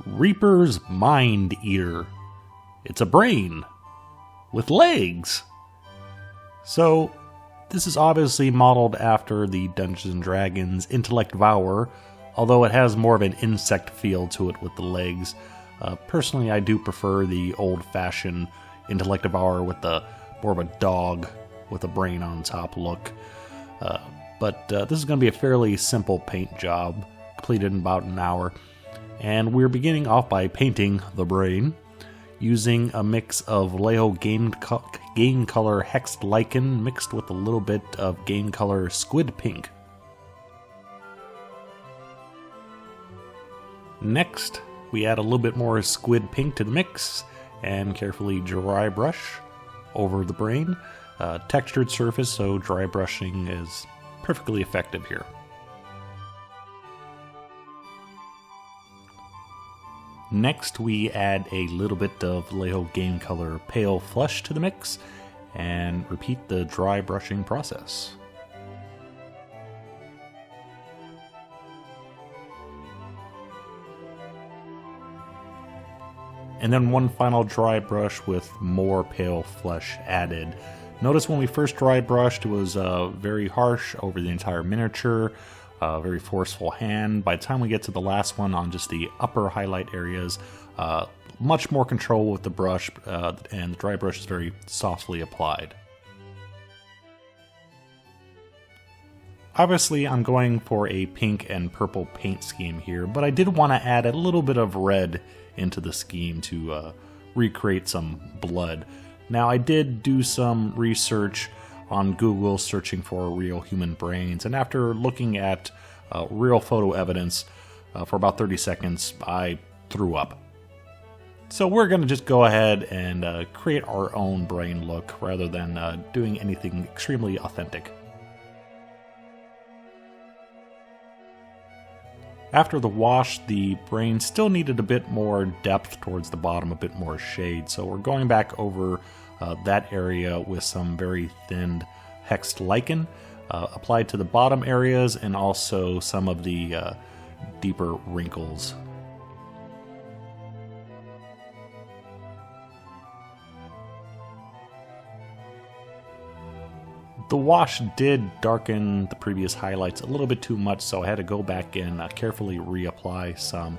Reaper's Mind Eater. It's a brain with legs. So this is obviously modeled after the Dungeons & Dragons Intellect Devourer, although it has more of an insect feel to it with the legs. Personally, I do prefer the old-fashioned Intellect Devourer with the more of a dog with a brain on top look. But this is going to be a fairly simple paint job, completed in about an hour. And we're beginning off by painting the brain using a mix of Vallejo Game Color Hexxed Lichen mixed with a little bit of Game Color Squid Pink. Next, we add a little bit more Squid Pink to the mix and carefully dry brush over the brain. Textured surface, so dry brushing is perfectly effective here. Next, we add a little bit of Vallejo Game Color Pale Flesh to the mix and repeat the dry brushing process. And then one final dry brush with more Pale Flesh added. Notice when we first dry brushed, it was very harsh over the entire miniature. Very forceful hand. By the time we get to the last one on just the upper highlight areas, much more control with the brush, and the dry brush is very softly applied. Obviously, I'm going for a pink and purple paint scheme here, but I did want to add a little bit of red into the scheme to recreate some blood. Now, I did do some research on Google searching for real human brains, and after looking at real photo evidence for about 30 seconds, I threw up. So we're going to just go ahead and create our own brain look rather than doing anything extremely authentic. After the wash, the brain still needed a bit more depth towards the bottom, a bit more shade, so we're going back over that area with some very thinned hexed lichen applied to the bottom areas and also some of the deeper wrinkles. The wash did darken the previous highlights a little bit too much, so I had to go back and carefully reapply some.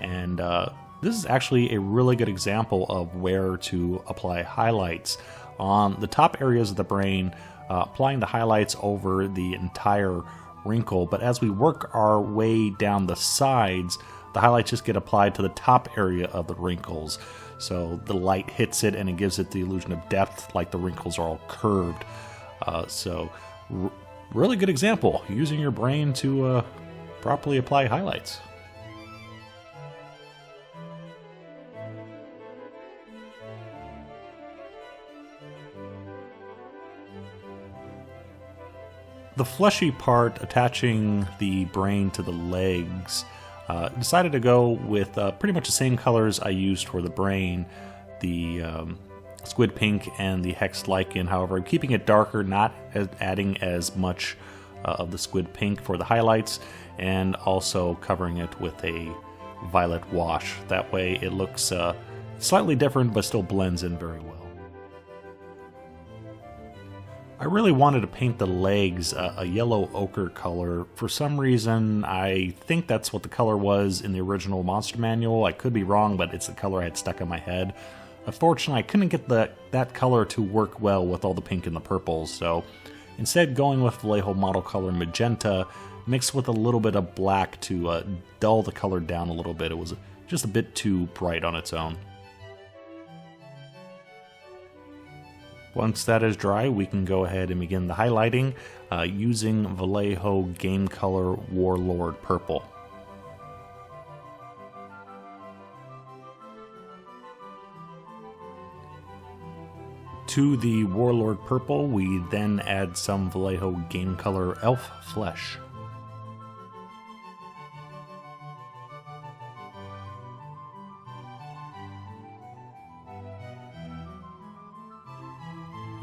And this is actually a really good example of where to apply highlights. On the top areas of the brain, applying the highlights over the entire wrinkle, but as we work our way down the sides, the highlights just get applied to the top area of the wrinkles. So the light hits it and it gives it the illusion of depth, like the wrinkles are all curved. Really good example, using your brain to properly apply highlights. The fleshy part attaching the brain to the legs, decided to go with pretty much the same colors I used for the brain, the Squid Pink and the Hexxed Lichen. However, keeping it darker, not adding as much of the Squid Pink for the highlights, and also covering it with a violet wash. That way it looks slightly different but still blends in very well. I really wanted to paint the legs a yellow ochre color. For some reason, I think that's what the color was in the original Monster Manual. I could be wrong, but it's the color I had stuck in my head. Unfortunately, I couldn't get that color to work well with all the pink and the purples, so instead going with Vallejo Model Color Magenta mixed with a little bit of black to dull the color down a little bit. It was just a bit too bright on its own. Once that is dry, we can go ahead and begin the highlighting using Vallejo Game Color Warlord Purple. To the Warlord Purple, we then add some Vallejo Game Color Elf Flesh.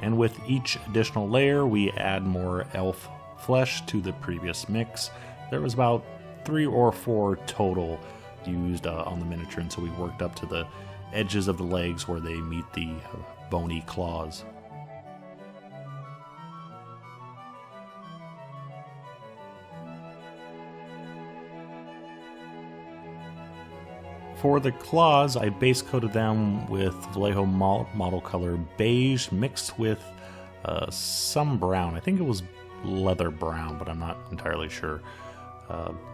And with each additional layer, we add more Elf Flesh to the previous mix. There was about 3 or 4 total used on the miniature, and so we worked up to the edges of the legs where they meet the bony claws. For the claws, I base coated them with Vallejo Model Color Beige mixed with some brown. I think it was leather brown, but I'm not entirely sure.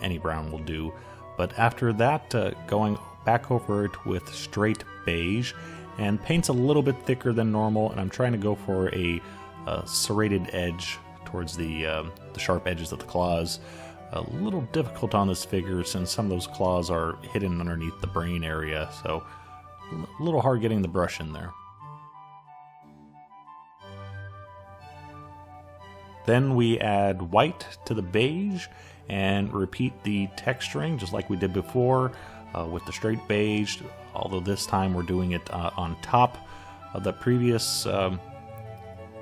Any brown will do. But after that, going back over it with straight beige, and paint's a little bit thicker than normal, and I'm trying to go for a serrated edge towards the sharp edges of the claws. A little difficult on this figure since some of those claws are hidden underneath the brain area, so a little hard getting the brush in there. Then we add white to the beige and repeat the texturing just like we did before with the straight beige, although this time we're doing it on top of the previous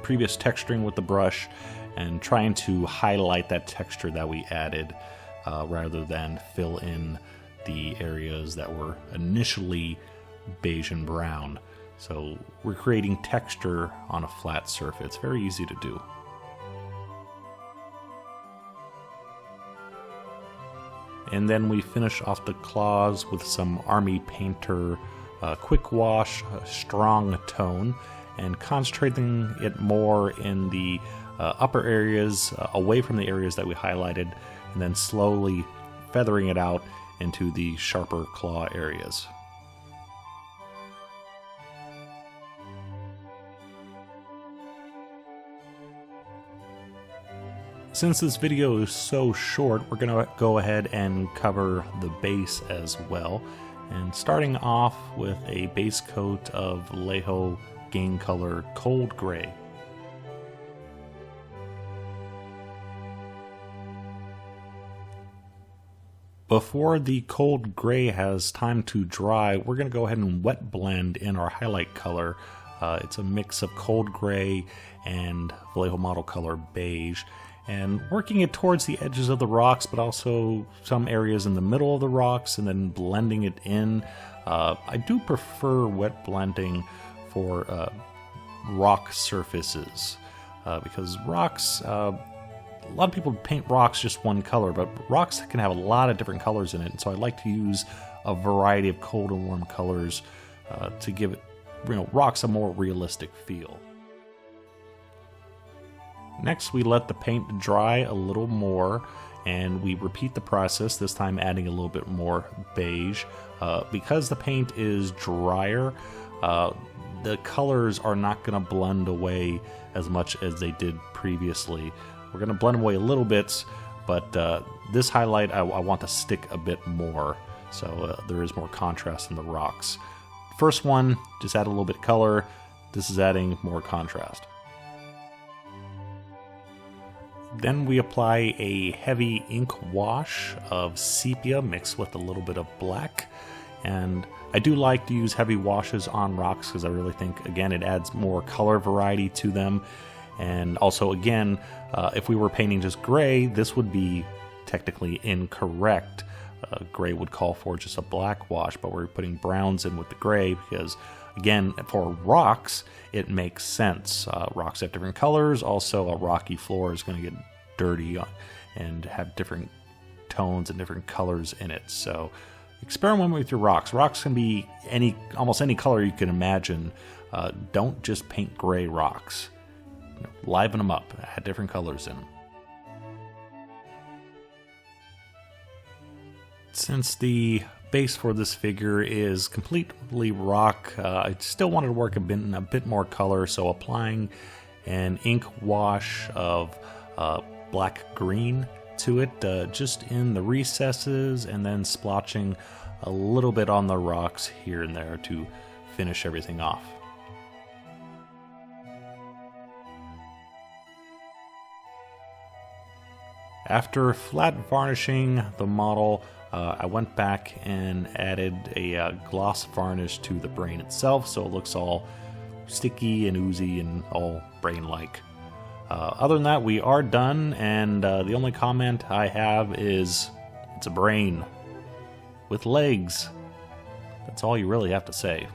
texturing with the brush and trying to highlight that texture that we added rather than fill in the areas that were initially beige and brown. So we're creating texture on a flat surface. It's very easy to do. And then we finish off the claws with some Army Painter quick wash, strong tone, and concentrating it more in the upper areas, away from the areas that we highlighted, and then slowly feathering it out into the sharper claw areas. Since this video is so short, we're going to go ahead and cover the base as well. And starting off with a base coat of Vallejo Game Color Cold Grey. Before the Cold Grey has time to dry, we're going to go ahead and wet blend in our highlight color. It's a mix of Cold Grey and Vallejo Model Color Beige, and working it towards the edges of the rocks, but also some areas in the middle of the rocks, and then blending it in. I do prefer wet blending for rock surfaces, because rocks, a lot of people paint rocks just one color, but rocks can have a lot of different colors in it, and so I like to use a variety of cold and warm colors to give it, rocks a more realistic feel. Next, we let the paint dry a little more, and we repeat the process, this time adding a little bit more beige. Because the paint is drier, the colors are not going to blend away as much as they did previously. We're going to blend away a little bit, but this highlight I want to stick a bit more, so there is more contrast in the rocks. First one, just add a little bit of color. This is adding more contrast. Then we apply a heavy ink wash of sepia mixed with a little bit of black. And I do like to use heavy washes on rocks because I really think, again, it adds more color variety to them. And also, again, if we were painting just gray, this would be technically incorrect. Gray would call for just a black wash, but we're putting browns in with the gray because, again, for rocks, it makes sense. Rocks have different colors. Also, a rocky floor is going to get dirty and have different tones and different colors in it. So experiment with your rocks. Rocks can be almost any color you can imagine. Don't just paint gray rocks. Liven them up. Add different colors in them. Since the base for this figure is completely rock, I still wanted to work a bit more color, so applying an ink wash of black green to it, just in the recesses, and then splotching a little bit on the rocks here and there to finish everything off. After flat varnishing the model, I went back and added a gloss varnish to the brain itself, so it looks all sticky and oozy and all brain-like. Other than that, we are done, and the only comment I have is, it's a brain with legs. That's all you really have to say.